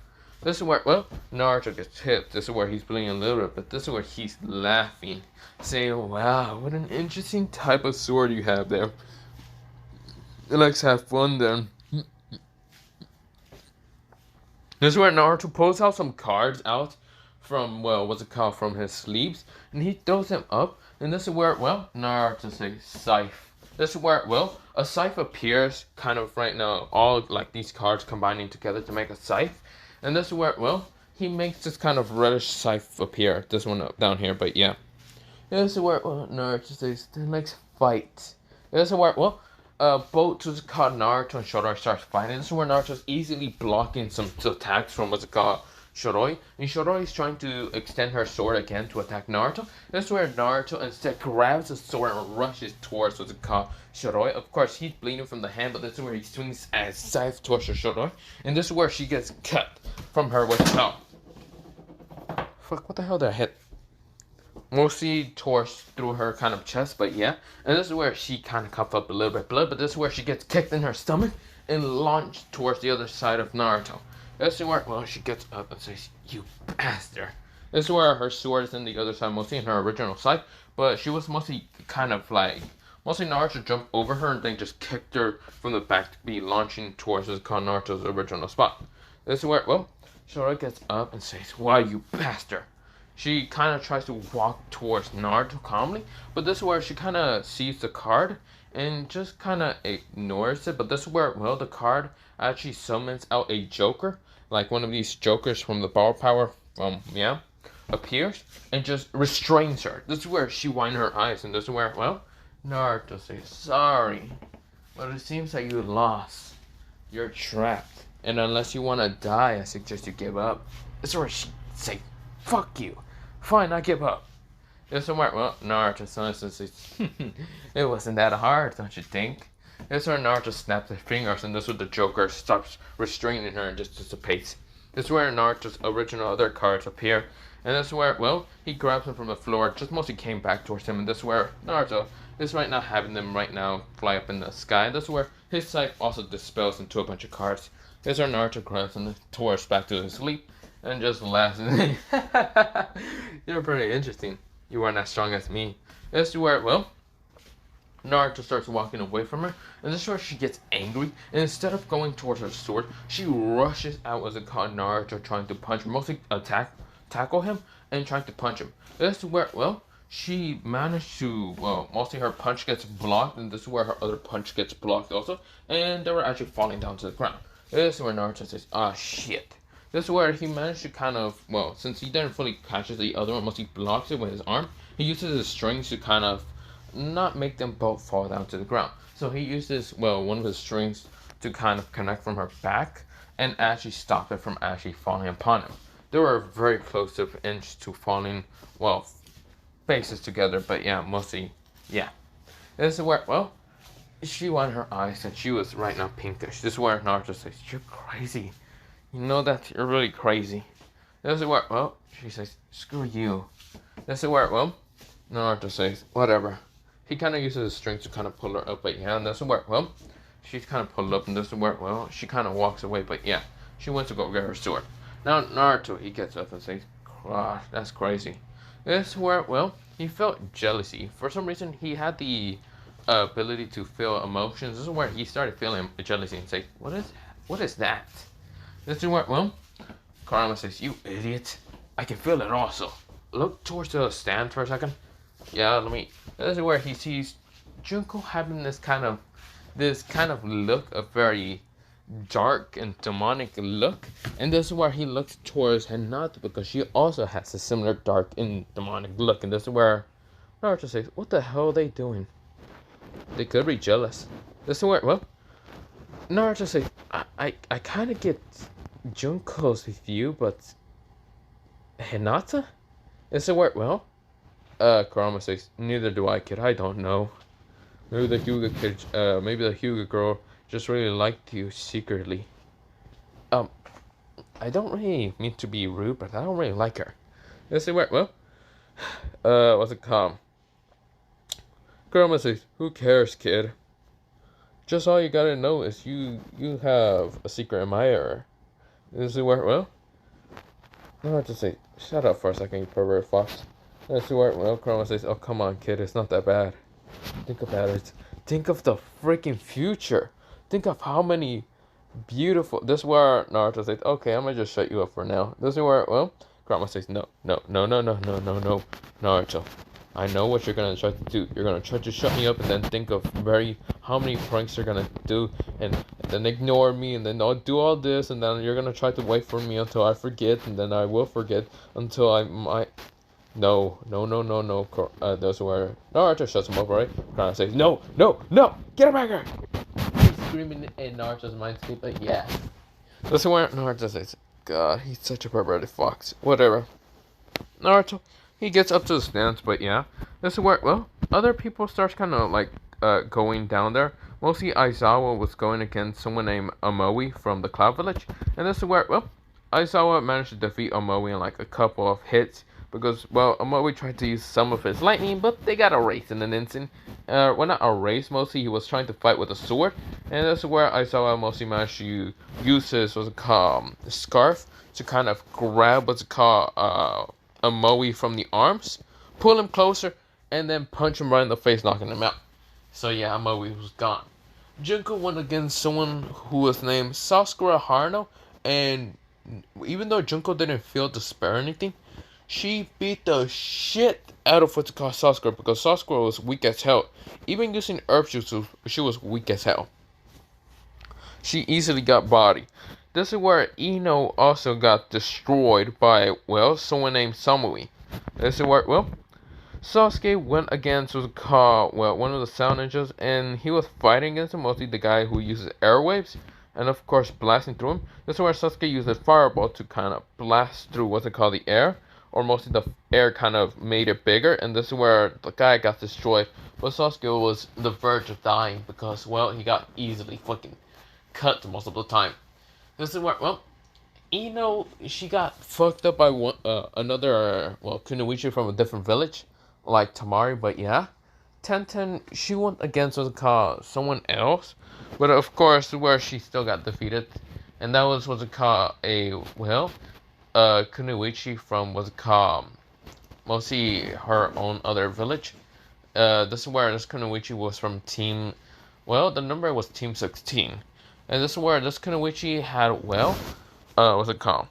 this is where, well, Naruto gets hit. This is where he's bleeding a little bit, but this is where he's laughing. Saying, wow, what an interesting type of sword you have there. Let's have fun then. This is where Naruto pulls out some cards out from, well, what's it called, from his sleeves, and he throws them up, and this is where, well, Naruto says, scythe. This is where, well, a scythe appears kind of right now, all like these cards combining together to make a scythe, and this is where, well, he makes this kind of reddish scythe appear, this one up down here, but yeah. This is where, well, Naruto says, then let's fight. This is where, well, both what's it called, Naruto and Shotaro starts fighting. This is where Naruto's easily blocking some attacks from what's it called, Shoroi, and Shoroi is trying to extend her sword again to attack Naruto. That's where Naruto instead grabs the sword and rushes towards what's it called Shoroi. Of course, he's bleeding from the hand, but this is where he swings a scythe towards her Shoroi, and this is where she gets cut from her what's called. Fuck! What the hell did I hit? Mostly towards through her kind of chest, but yeah. And this is where she kind of coughed up a little bit of blood, but this is where she gets kicked in her stomach and launched towards the other side of Naruto. This is where, well, she gets up and says, "You bastard." This is where her sword is in the other side, mostly in her original side, but she was mostly kind of like, mostly Naruto jumped over her and then just kicked her from the back to be launching towards Naruto's original spot. This is where, well, Shora gets up and says, "Why, you bastard?" She kind of tries to walk towards Naruto calmly, but this is where she kind of sees the card and just kind of ignores it. But this is where, well, the card actually summons out a Joker, like one of these Jokers from the Power from, yeah, appears and just restrains her. This is where she winds her eyes, and this is where, well, Naruto says, "Sorry, but it seems that you lost. You're trapped, and unless you want to die, I suggest you give up." This is where she says, "Fuck you. Fine, I give up." It's somewhere, well, Naruto says, "It wasn't that hard, don't you think?" It's where Naruto snaps his fingers, and this is where the Joker stops restraining her and just dissipates. This is where Naruto's original other cards appear, and this is where, well, he grabs them from the floor, just mostly came back towards him, and this is where Naruto is right now having them right now fly up in the sky. This is where his sight also dispels into a bunch of cards. This is where Naruto grabs them towards back to his sleep, and just laughs. You're pretty interesting. You weren't as strong as me. This is where, well, Naruto starts walking away from her, and this is where she gets angry, and instead of going towards her sword, she rushes out as it caught Naruto trying to punch him, mostly tackle him, and trying to punch him. This is where, well, she managed to, well, mostly her punch gets blocked, and this is where her other punch gets blocked also, and they were actually falling down to the ground. This is where Naruto says, "Ah, shit." This is where he managed to kind of, well, since he didn't fully catch the other one, mostly blocks it with his arm, he uses his strings to kind of not make them both fall down to the ground. So he uses, well, one of his strings to kind of connect from her back and actually stop it from actually falling upon him. They were very close to an inch to falling, well, faces together, but yeah, mostly, yeah. This is where, well, she won her eyes and she was right now pinkish. This is where Naruto says, "You're crazy. You know that you're really crazy." This is where, well, she says, "Screw you." This is where, well, Naruto says, "Whatever." He kind of uses his strings to kind of pull her up, but yeah, and this is where, well, she's kind of pulled up, and this is where, well, she kind of walks away, but yeah, she went to go get her sword. Now, Naruto, he gets up and says, "Gosh, that's crazy." This is where, well, he felt jealousy. For some reason, he had the ability to feel emotions. This is where he started feeling jealousy and says, What is that?" This is where, well, Karama says, "You idiot. I can feel it also. Look towards the stand for a second." Yeah, this is where he sees Junko having this kind of look, a very dark and demonic look. And this is where he looks towards Hinata because she also has a similar dark and demonic look. And this is where Naruto says, "What the hell are they doing? They could be jealous." This is where, well, Naruto says, I kind of get Junko's view, but Hinata? This is where, well, Kurama says, "Neither do I, kid. I don't know. Maybe the Hyuga kid, maybe the Hyuga girl just really liked you secretly. I don't really mean to be rude, but I don't really like her." This is where, well, what's it called? Kurama says, "Who cares, kid? Just all you gotta know is you have a secret admirer." This is where, well, Naruto says, "Shut up for a second, you pervert fox." This is where, well, Kurama says, "Oh, come on, kid, it's not that bad. Think about it. Think of the freaking future. Think of how many beautiful..." This is where Naruto says, "Okay, I'm gonna just shut you up for now." This is where, well, Kurama says, No, Naruto. I know what you're gonna try to do. You're gonna try to shut me up and then think of how many pranks you're gonna do and then ignore me and then I'll do all this and then you're gonna try to wait for me until I forget and then I will forget until I might..." No. That's where Naruto shuts him up, right? Kurama says, No! Get him back here! He's screaming in Naruto's mind state, but yeah. That's where Naruto says, god, he's such a perverted fox. Whatever. Naruto, he gets up to the stands, but yeah, this is where, well, other people start kind of like going down there. Mostly Aizawa was going against someone named Amoe from the Cloud Village, and this is where, well, Aizawa managed to defeat Amoe in like a couple of hits because, well, Amoe tried to use some of his lightning, but they got erased in an instant. Well, not erased, mostly he was trying to fight with a sword, and this is where Aizawa mostly managed to use his, what's it called, scarf to kind of grab, what's it called, Amoe from the arms, pull him closer, and then punch him right in the face, knocking him out. So yeah, Amoe was gone. Junko went against someone who was named Sasakura Haruno, and even though Junko didn't feel despair or anything, she beat the shit out of what's called Sasakura because Sasakura was weak as hell. Even using herb jutsu, she was weak as hell. She easily got bodied. This is where Ino also got destroyed by, well, someone named Samui. This is where, well, Sasuke went against what's called, well, one of the sound ninjas, and he was fighting against him, mostly the guy who uses airwaves, and of course blasting through him. This is where Sasuke used a fireball to kind of blast through what's it called, the air, or mostly the air kind of made it bigger, and this is where the guy got destroyed. But Sasuke was on the verge of dying because, well, he got easily fucking cut most of the time. This is where, well, Ino, she got fucked up by one, another, well, Kunoichi from a different village, like Tamari, but yeah. Tenten, she went against what's called someone else, but of course, where she still got defeated, and that was what's called a, well, Kunoichi from what's called, mostly her own other village. This is where this Kunoichi was from team, well, the number was team 16. And this is where this Kunoichi had, well, what's it called?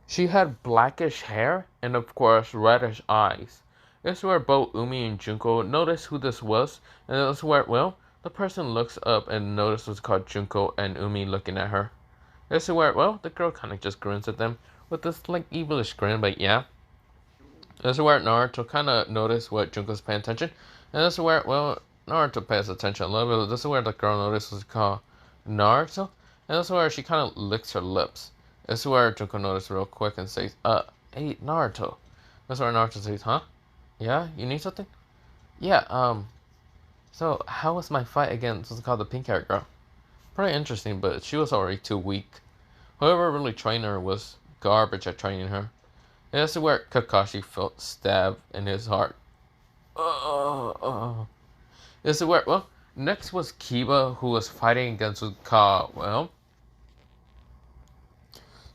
She had blackish hair and, of course, reddish eyes. This is where both Umi and Junko noticed who this was. And this is where, well, the person looks up and notices what's called Junko and Umi looking at her. This is where, well, the girl kind of just grins at them with this, like, evilish grin, but yeah. This is where Naruto kind of noticed what Junko's paying attention. And this is where, well, Naruto pays attention a little bit. This is where the girl notices what's called Naruto, and this is where she kind of licks her lips. This is where Junko notices real quick and says, hey, Naruto. This is where Naruto says, huh? Yeah, you need something? Yeah, so how was my fight against what's called the pink hair girl? Pretty interesting, but she was already too weak. Whoever really trained her was garbage at training her. And this is where Kakashi felt stabbed in his heart. This is where, well, next was Kiba, who was fighting against Ka. Well,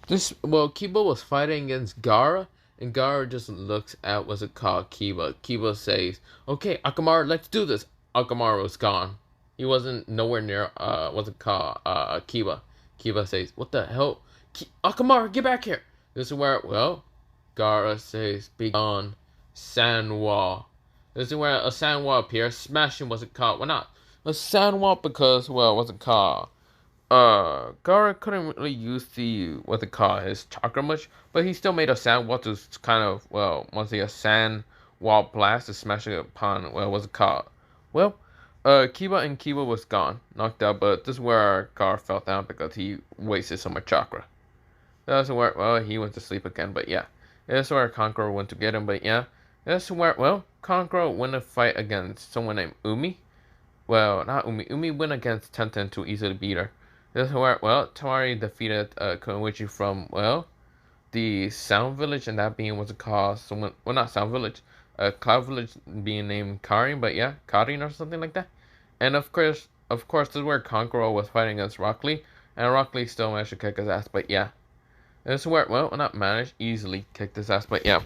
Kiba was fighting against Gaara, and Gaara just looks at what's it called, Kiba. Kiba says, "Okay, Akamaru, let's do this." Akamaru was gone. He wasn't nowhere near what's it called, Kiba. Kiba says, "What the hell, Akamaru, get back here!" This is where, well, Gaara says, "Be gone, sand wall." This is where a sand wall appears, smashing what's it called? Well, not a sand wall because, well, what's it called? Gaara couldn't really use the, what's it called, his chakra much, but he still made a sand wall to kind of, well, mostly a sand wall blast to smash it upon, well, what's it called? Well, Kiba was gone, knocked out, but this is where Gaara fell down because he wasted so much chakra. That's where, well, he went to sleep again, but yeah. This is where Kankuro went to get him, but yeah. This is where, well, Kankuro went to fight against someone named Umi. Well, not Umi. Umi went against Tenten to easily beat her. This is where, well, Tamari defeated Konoichi from, well, the Sound Village, and that being what's it called? Someone, well, not Sound Village, Cloud Village being named Karin, but yeah, Karin or something like that. And of course, this is where Kankuro was fighting against Rock Lee, and Rock Lee still managed to kick his ass, but yeah. This is where, well, not managed, easily kicked his ass, but yeah.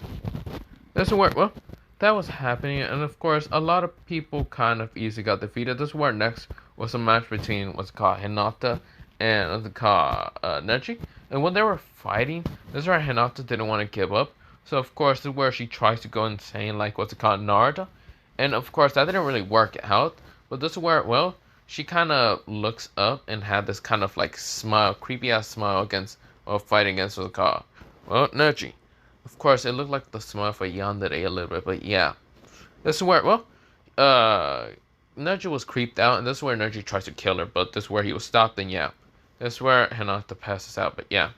This is where, well, that was happening, and of course, a lot of people kind of easily got defeated. This is where next was a match between what's called Hinata and what's called Neji. And when they were fighting, this is where Hinata didn't want to give up. So of course, this is where she tries to go insane, like what's it called, Naruto. And of course, that didn't really work out. But this is where, well, she kind of looks up and had this kind of like smile, creepy ass smile against, well, fighting against what's called, well, Neji. Of course, it looked like the smile for Yandere a little bit, but yeah. This is where, well, Neji was creeped out, and this is where Neji tries to kill her, but this is where he was stopped, and yeah. This is where Hinata passes out, but yeah.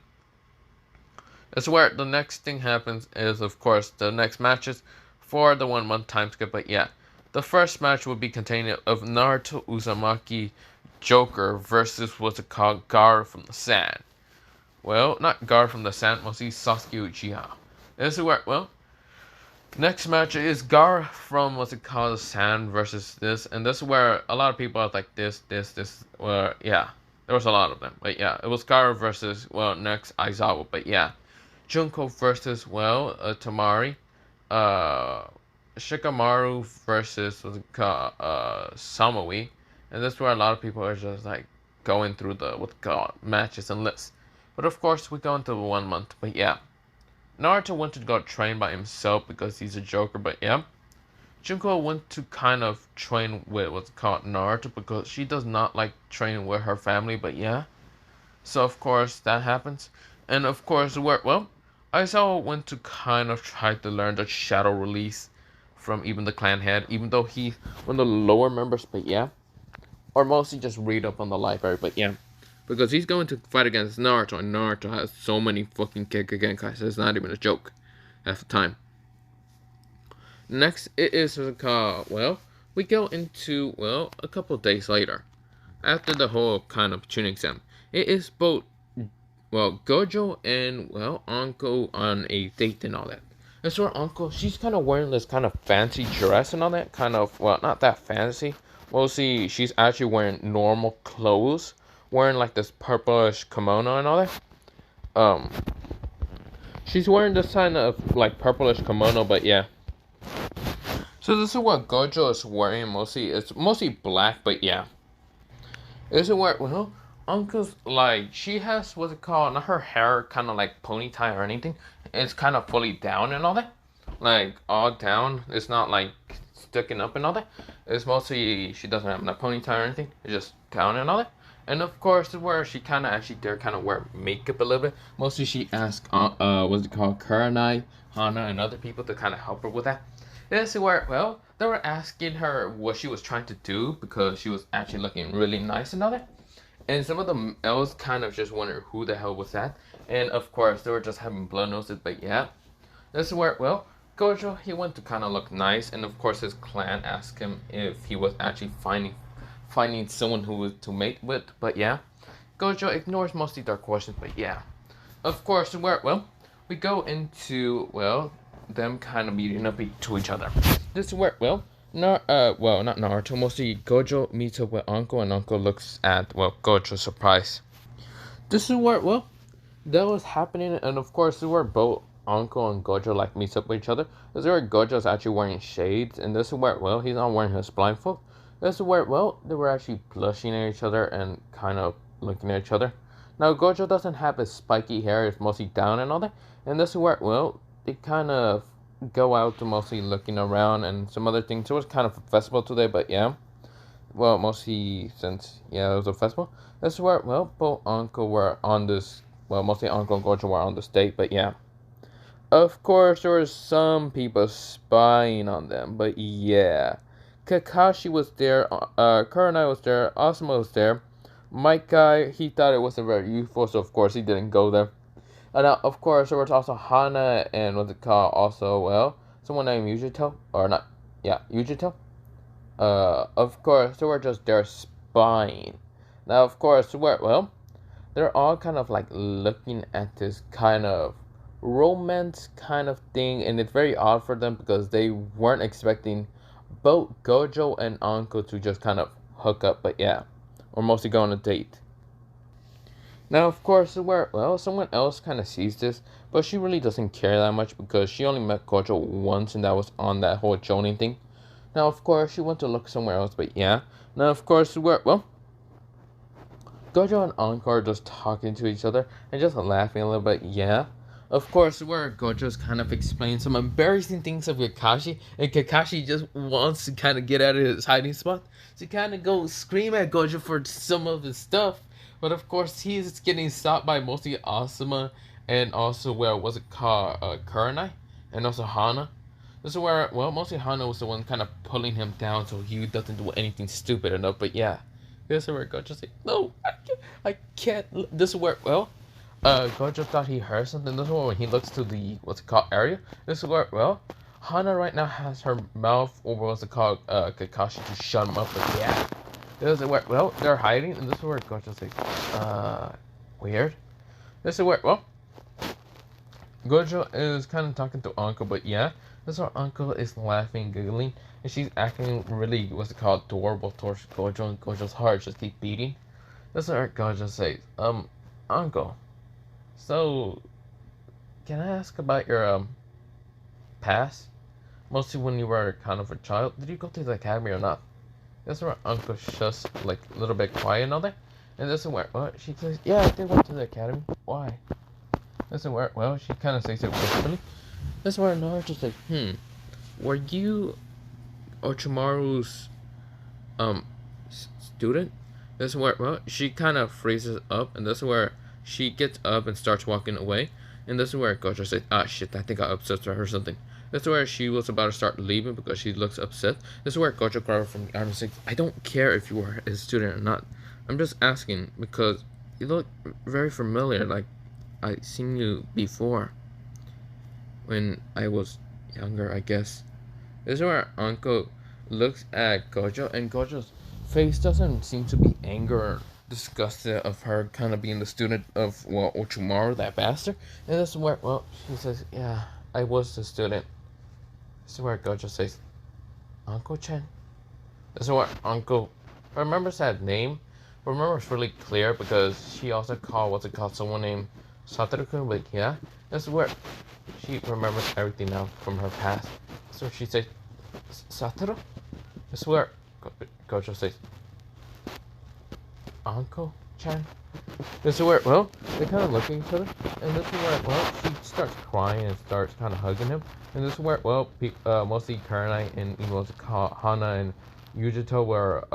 It's where the next thing happens is, of course, the next matches for the 1 month time skip. But yeah, the first match would be containing of Naruto Uzumaki Joker versus what's it called, Gar from the Sand. Well, not Gar from the Sand, mostly Sasuke Uchiha. This is where, well, next match is Gar from what's it called, the Sand versus this, and this is where a lot of people are like this. Well, yeah, there was a lot of them, but yeah, it was Gar versus, well, next Aizawa, but yeah, Junko versus, well, Tamari, uh, Shikamaru versus what's it called, Samawi, and this is where a lot of people are just like going through the what's it called, matches and lists, but of course we go into 1 month, but yeah. Naruto went to go train by himself because he's a joker, but yeah. Junko went to kind of train with what's called Naruto because she does not like training with her family, but yeah. So of course that happens. And of course well, Aizawa went to kind of try to learn the shadow release from even the clan head, even though he's one of the lower members, but yeah. Or mostly just read up on the library, but yeah. Because he's going to fight against Naruto, and Naruto has so many fucking Genkai, it's not even a joke at the time. Next, it is, well, we go into, well, a couple days later. After the whole kind of tuning exam. It is both, well, Gojo and, well, Anko on a date and all that. And so Anko, she's kind of wearing this kind of fancy dress and all that. Kind of, well, not that fancy. Mostly, she's actually wearing normal clothes, wearing like this purplish kimono and all that. She's wearing this kind of like purplish kimono, but yeah. So this is what Gojo is wearing mostly. It's mostly black, but yeah. This is where, well, Uncle's like, she has what's it called? Not her hair kind of like ponytail or anything. It's kind of fully down and all that. Like all down. It's not like sticking up and all that. It's mostly she doesn't have a ponytail or anything. It's just down and all that. And of course, where she kind of actually dare kind of wear makeup a little bit. Mostly she asked, what's it called, Kuranai, Hana, and other people to kind of help her with that. This is where, well, they were asking her what she was trying to do because she was actually looking really nice and all that. And some of them else kind of just wondered who the hell was that. And of course, they were just having blood noses, but yeah. This is where, well, Gojo, he went to kind of look nice. And of course, his clan asked him if he was actually finding someone who was to mate with, but yeah. Gojo ignores mostly their questions, but yeah. Of course, where, well, we go into, well, them kind of meeting up to each other. This is where, well, not Naruto, mostly Gojo meets up with Anko, and Anko looks at, well, Gojo's surprise. This is where, well, that was happening, and of course, this is where both Anko and Gojo, like, meets up with each other. This is where Gojo's actually wearing shades, and this is where, well, he's not wearing his blindfold. This is where, well, they were actually blushing at each other and kind of looking at each other. Now, Gojo doesn't have his spiky hair, it's mostly down and all that, and this is where, well, they kind of go out to mostly looking around and some other things. It was kind of a festival today, but yeah. Well, mostly since, yeah, it was a festival. This is where, well, both Uncle were on this, well, mostly Uncle and Gojo were on this date, but yeah. Of course, there were some people spying on them, but yeah. Kakashi was there, Kurenai was there, Asuma was there. Mike guy, he thought it wasn't very useful, so of course he didn't go there. And of course, there was also Hana and what's it called? Also, well, someone named Yujito, or not? Yeah, Yujito. Of course, they were just there spying. Now, of course, well, they're all kind of like looking at this kind of romance kind of thing, and it's very odd for them because they weren't expecting both Gojo and Anko to just kind of hook up, but yeah, or mostly go on a date. Now, of course, well, someone else kind of sees this, but she really doesn't care that much because she only met Gojo once, and that was on that whole Jonin thing. Now, of course, she went to look somewhere else, but yeah. Now, of course, well, Gojo and Anko are just talking to each other and just laughing a little bit, yeah. Of course, where Gojo's kind of explaining some embarrassing things of Kakashi, and Kakashi just wants to kind of get out of his hiding spot to kind of go scream at Gojo for some of his stuff. But of course, he's getting stopped by mostly Asuma and also, well, what's it called, Kurenai, and also Hana. This is where, well, mostly Hana was the one kind of pulling him down so he doesn't do anything stupid enough. But yeah, this is where Gojo's like, no, I can't. This is where, well, Gojo thought he heard something. This is when he looks to the what's it called area. This is where Hana right now has her mouth over what's it called Kakashi to shut him up. But yeah, this is where they're hiding, and this is where Gojo's like weird. This is where Gojo is kind of talking to Uncle, but yeah, this is where Uncle is laughing, giggling, and she's acting really what's it called adorable towards Gojo, and Gojo's heart just keep beating. This is where Gojo says, Uncle. So, can I ask about your past? Mostly when you were kind of a child. Did you go to the academy or not? This is where Uncle just like a little bit quiet and all that. And this is where she says, yeah, I did go to the academy. Why? This is where she kind of says it wistfully. This is where Naruto's like, were you Orochimaru's student? This is where she kind of freezes up, and this is where she gets up and starts walking away. And this is where Gojo says, ah shit, I think I upset her or something. This is where she was about to start leaving because she looks upset. This is where Gojo grabbed her from the arm and says, I don't care if you were his student or not. I'm just asking because you look very familiar, like I've seen you before. When I was younger, I guess. This is where Uncle looks at Gojo, and Gojo's face doesn't seem to be anger or disgusted of her kind of being the student of Orochimaru, that bastard. And this is where she says, yeah, I was the student. This is where Gojo says, Uncle Chen. This is where Uncle remembers that name. Remember it's really clear because she also called someone named Satoru-kun, but yeah, this is where she remembers everything now from her past. So she says, Satoru? This is where Gojo says, Uncle Chan? This is where, they kind of look at each other, and this is where, she starts crying and starts kind of hugging him, and this is where, mostly Kurenai and Hana and Yujito were,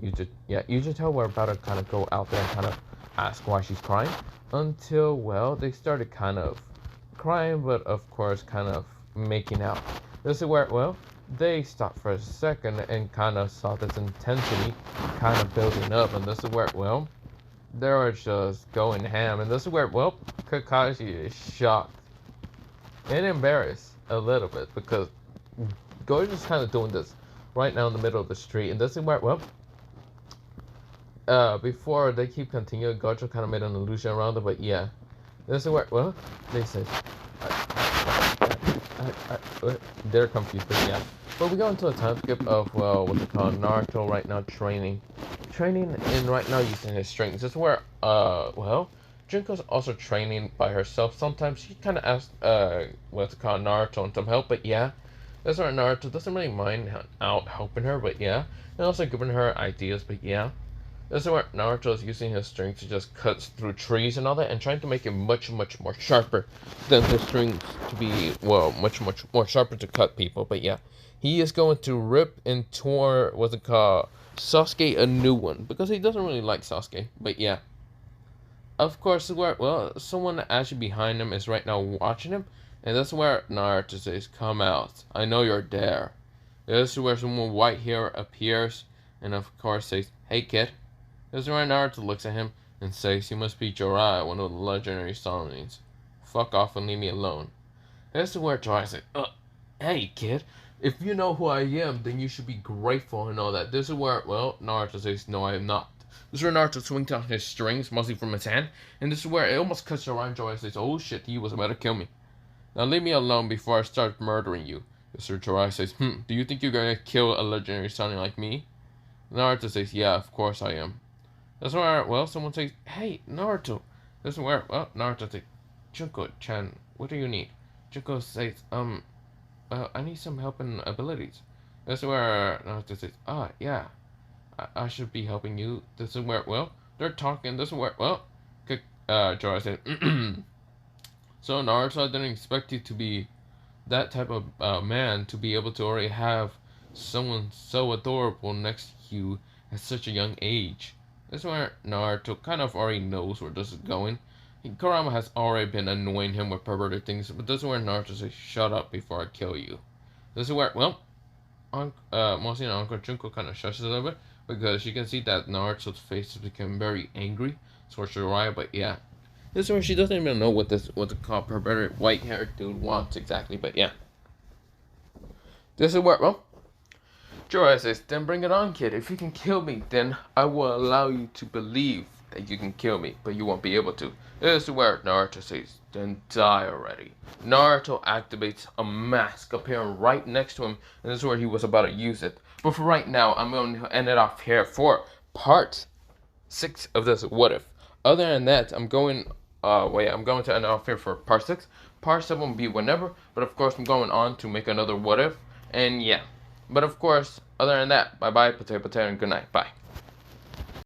Yujito were about to kind of go out there and kind of ask why she's crying, until, they started kind of crying, but of course kind of making out. This is where, they stopped for a second and kind of saw this intensity kind of building up, and this is where, they were just going ham, and this is where, Kakashi is shocked and embarrassed a little bit because Gojo's kind of doing this right now in the middle of the street, and this is where, before they keep continuing, Gojo kind of made an illusion around it, but yeah, this is where, they say, they're confused, but yeah. But we go into a time skip of, what's it called, Naruto right now training, and right now using his strength. This is where, Junko's also training by herself. Sometimes she kind of asks, what's it called, Naruto and some help, but yeah. This is where Naruto doesn't really mind out helping her, but yeah. And also giving her ideas, but yeah. This is where Naruto is using his strength to just cut through trees and all that, and trying to make it much, much more sharper than his strength to be, much, much more sharper to cut people. But yeah, he is going to rip and tore, what's it called, Sasuke a new one, because he doesn't really like Sasuke. But yeah, of course, where, someone actually behind him is right now watching him, and that's where Naruto says, come out, I know you're there. This is where someone white here appears, and of course says, hey kid. This is where Naruto looks at him and says, you must be Jiraiya, one of the legendary Saiyans. Fuck off and leave me alone. This is where Jiraiya says, hey kid, if you know who I am, then you should be grateful and all that. This is where, Naruto says, no, I am not. This is where Naruto swings out his strings, mostly from his hand, and this is where it almost cuts around. Jiraiya says, oh shit, he was about to kill me. Now leave me alone before I start murdering you. This is where Jiraiya says, do you think you're gonna kill a legendary Saiyan like me? Naruto says, yeah, of course I am. That's where, someone says, hey, Naruto. This is where, Naruto says, Junko-chan, what do you need? Junko says, I need some help and abilities. This is where Naruto says, yeah, I should be helping you. This is where, they're talking. This is where, Jiraiya said, so Naruto, I didn't expect you to be that type of man, to be able to already have someone so adorable next to you at such a young age. This is where Naruto kind of already knows where this is going. Kurama has already been annoying him with perverted things, but this is where Naruto says, shut up before I kill you. This is where, mostly Uncle Junko kind of shushes a little bit, because you can see that Naruto's face has become very angry towards Jiraiya, but yeah. This is where she doesn't even know what the cop her white haired dude wants exactly, but yeah. This is where, well, Jorah says, then bring it on, kid. If you can kill me, then I will allow you to believe that you can kill me, but you won't be able to. This is where Naruto says, then die already. Naruto activates a mask appearing right next to him, and this is where he was about to use it. But for right now, I'm going to end it off here for part 6 of this what if. Other than that, I'm going to end it off here for part 6. Part 7 will be whenever, but of course I'm going on to make another what if, and yeah. But of course, other than that, bye bye, potato potato, and good night. Bye.